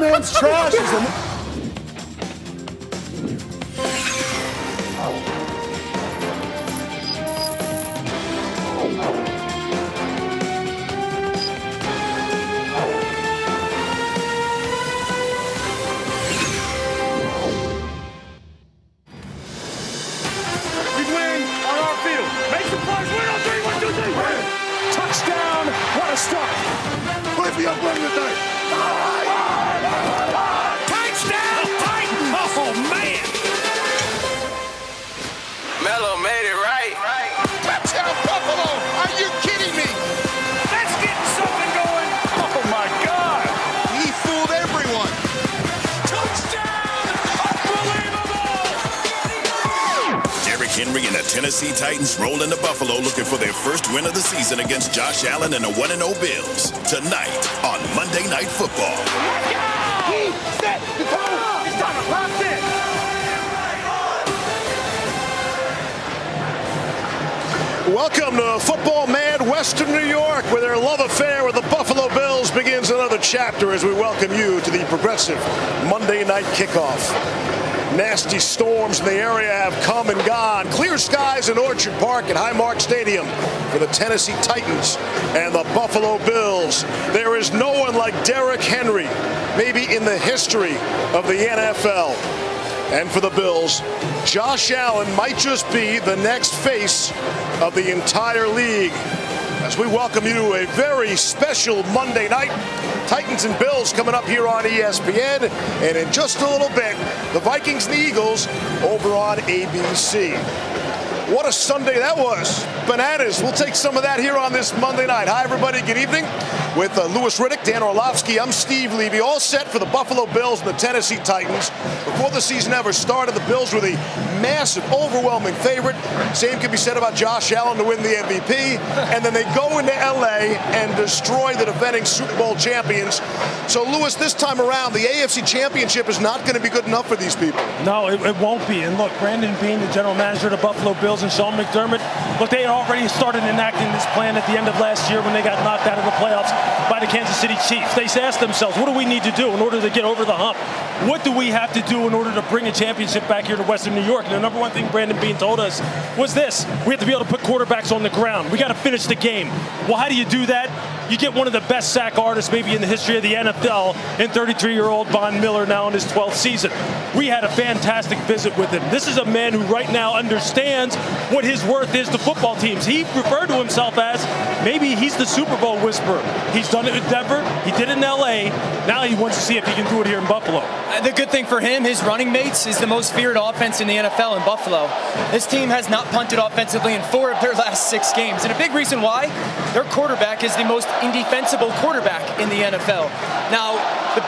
man's trash is a... Touchdown! What a start! Play for your brother today. Touchdown! Oh man! Melo made it right. Touchdown Buffalo! Are you kidding me? Let's get something going! Oh my God! He fooled everyone. Touchdown! Unbelievable! Derrick Henry and the Tennessee Titans roll into Buffalo looking for their first win of the season against Josh Allen and the 1-0 Bills. Tonight on Monday Night Football. He set the tone. It's time to lock in! Welcome to football-mad Western New York, where their love affair with the Buffalo Bills begins another chapter as we welcome you to the progressive Monday Night Kickoff. Nasty storms in the area have come and gone. Clear skies in Orchard Park at Highmark Stadium for the Tennessee Titans and the Buffalo Bills. There is no one like Derrick Henry, maybe in the history of the NFL. And for the Bills, Josh Allen might just be the next face of the entire league. As we welcome you to a very special Monday night. Titans and Bills coming up here on ESPN. And in just a little bit, the Vikings and the Eagles over on ABC. What a Sunday that was. Bananas. We'll take some of that here on this Monday night. Hi, everybody. Good evening. With Riddick, Dan Orlovsky, I'm Steve Levy, all set for the Buffalo Bills and the Tennessee Titans. Before the season ever started, the Bills were the massive, overwhelming favorite. Same can be said about Josh Allen to win the MVP. And then they go into L.A. and destroy the defending Super Bowl champions. So, Lewis, this time around, the AFC Championship is not going to be good enough for these people. No, it won't be. And look, Brandon Beane, the general manager of the Buffalo Bills, and Sean McDermott, look, they had already started enacting this plan at the end of last year when they got knocked out of the playoffs by the Kansas City Chiefs. They asked themselves, what do we need to do in order to get over the hump? What do we have to do in order to bring a championship back here to Western New York? And the number one thing Brandon Beane told us was this: we have to be able to put quarterbacks on the ground. We got to finish the game. Well, how do you do that? You get one of the best sack artists maybe in the history of the NFL in 33-year-old Von Miller, now in his 12th season. We had a fantastic visit with him. This is a man who right now understands what his worth is to football teams. He referred to himself as maybe he's the Super Bowl whisperer. He's done it in Denver. He did it in L.A. Now he wants to see if he can do it here in Buffalo. The good thing for him, his running mates, is the most feared offense in the NFL in Buffalo. This team has not punted offensively in 4 of their last 6 games. And a big reason why, their quarterback is the most indefensible quarterback in the NFL. Now, the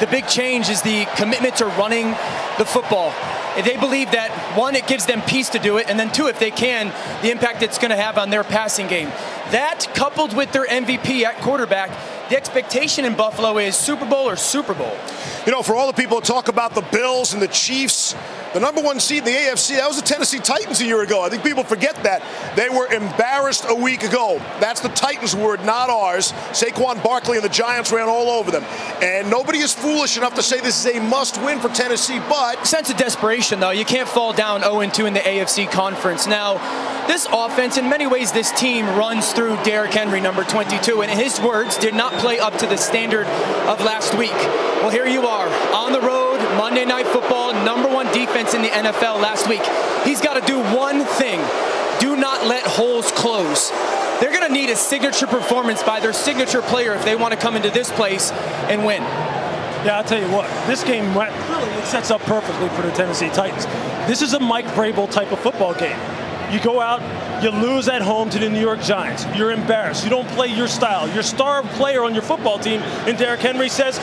big change is the commitment to running the football. They believe that, 1, it gives them peace to do it, and then 2, if they can, the impact it's going to have on their passing game. That, coupled with their MVP at quarterback, the expectation in Buffalo is Super Bowl or Super Bowl. You know, for all the people who talk about the Bills and the Chiefs, the number 1 seed in the AFC, that was the Tennessee Titans a year ago. I think people forget that. They were embarrassed a week ago. That's the Titans' word, not ours. Saquon Barkley and the Giants ran all over them. And nobody is foolish enough to say this is a must-win for Tennessee, but... Sense of desperation, though. You can't fall down 0-2 in the AFC Conference. Now, this offense, in many ways, this team runs through Derrick Henry, number 22, and his words did not play up to the standard of last week. Well, here you are, on the road, Monday Night Football, number 1 defense in the NFL last week. He's got to do one thing: do not let holes close. They're going to need a signature performance by their signature player if they want to come into this place and win. Yeah, I'll tell you what, this game really it sets up perfectly for the Tennessee Titans. This is a Mike Vrabel type of football game. You go out, you lose at home to the New York Giants. You're embarrassed. You don't play your style. Your star player on your football team, and Derrick Henry, says,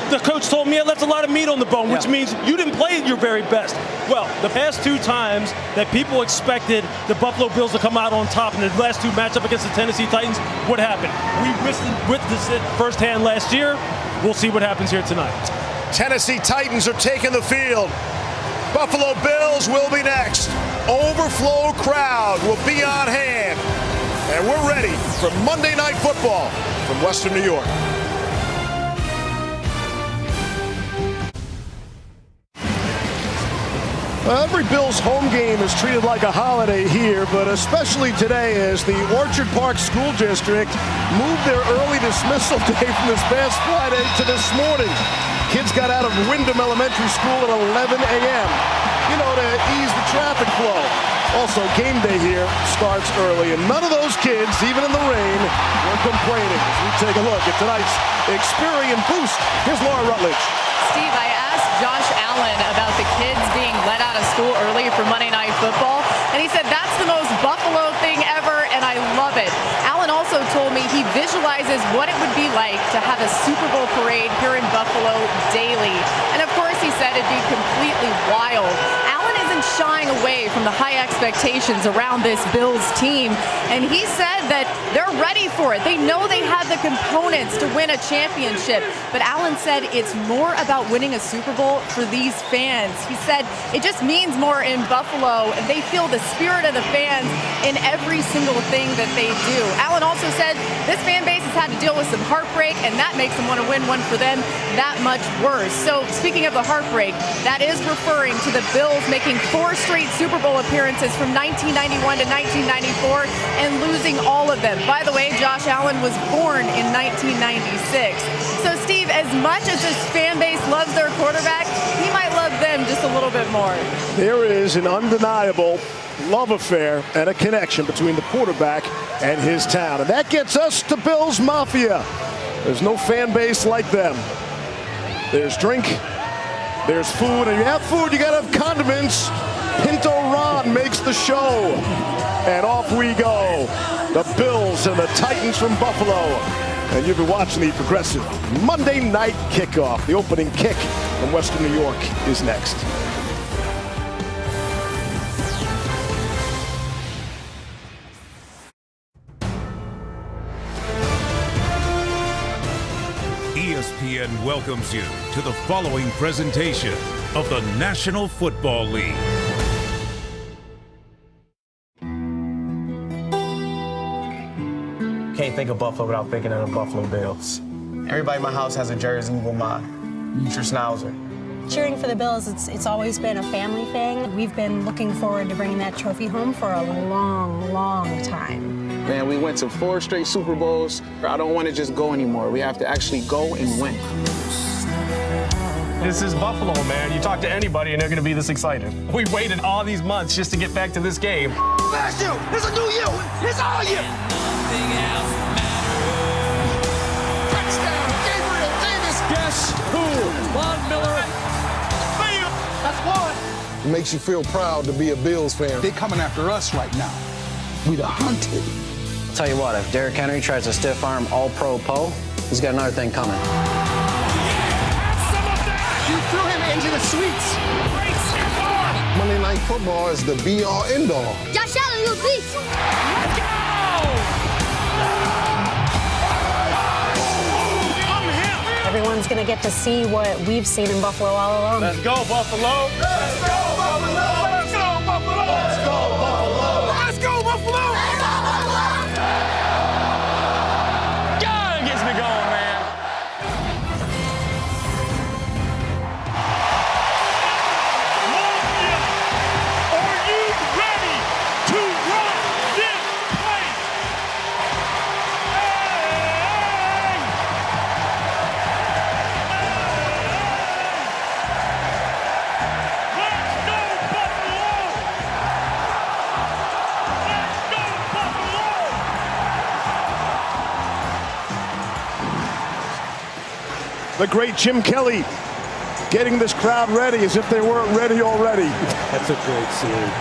the coach told me I left a lot of meat on the bone, which means you didn't play your very best. Well, the past 2 times that people expected the Buffalo Bills to come out on top in the last 2 matchups against the Tennessee Titans, what happened? We witnessed it firsthand last year. We'll see what happens here tonight. Tennessee Titans are taking the field. Buffalo Bills will be next. Overflow crowd will be on hand. And we're ready for Monday Night Football from Western New York. Every Bills home game is treated like a holiday here, but especially today as the Orchard Park School District moved their early dismissal day from this past Friday to this morning. Kids got out of Wyndham Elementary School at 11 a.m., to ease the traffic flow. Also, game day here starts early, and none of those kids, even in the rain, were complaining. As we take a look at tonight's Experience Boost, here's Laura Rutledge. Steve, I asked Josh Allen about the kids being let out of school early for Monday Night Football, and he said that's the most Buffalo thing ever, and I love it. Allen also told me he visualizes what it would be like to have a Super Bowl parade here in Buffalo daily. And of course, he said it'd be completely wild. Allen isn't shying away from the high expectations around this Bills team, and he said that they're ready for it. They know they have the components to win a championship, but Allen said it's more about winning a Super Bowl for these fans. He said it just means more in Buffalo, and they feel the spirit of the fans in every single thing that they do. Allen also said this fan base has had to deal with some heartbreak, and that makes them want to win one for them that much worse. So speaking of the heartbreak, that is referring to the Bills making 4 straight Super Bowl appearances from 1991 to 1994 and losing all of them. By the way, Josh Allen was born in 1996. So Steve, as much as this fan base loves their quarterback, he might love them just a little bit more. There is an undeniable love affair and a connection between the quarterback and his town. And that gets us to Bills Mafia. There's no fan base like them. There's drink, there's food, and you have food, you gotta have condiments. Pinto Ron makes the show. And off we go. The Bills and the Titans from Buffalo. And you've been watching the progressive Monday Night Kickoff. The opening kick from Western New York is next. ESPN welcomes you to the following presentation of the National Football League. Can't think of Buffalo without thinking of the Buffalo Bills. Everybody in my house has a jersey with my future Schnauzer. Cheering for the Bills, it's always been a family thing. We've been looking forward to bringing that trophy home for a long, long time. Man, we went to 4 straight Super Bowls. I don't want to just go anymore. We have to actually go and win. This is Buffalo, man. You talk to anybody and they're going to be this excited. We waited all these months just to get back to this game. Last year, it's a new year. It's our year. Touchdown, Gabriel Davis. Guess who? Von Miller. That's one. It makes you feel proud to be a Bills fan. They're coming after us right now. We the hunted. I'll tell you what, if Derrick Henry tries to stiff arm All-Pro Poe, he's got another thing coming. You threw him into the suites. Monday Night Football is the be-all, end-all. Josh Allen, you beast. Let's go! Everyone's going to get to see what we've seen in Buffalo all along. Let's go, Buffalo! Let's go, Buffalo! Let's go, Buffalo! Let's go, Buffalo! Let's go, Buffalo! God, it gets me going, man. Are you ready to run this place? Hey! Let's go, Buffalo! Let's go, Buffalo! The great Jim Kelly getting this crowd ready as if they weren't ready already. That's a great scene.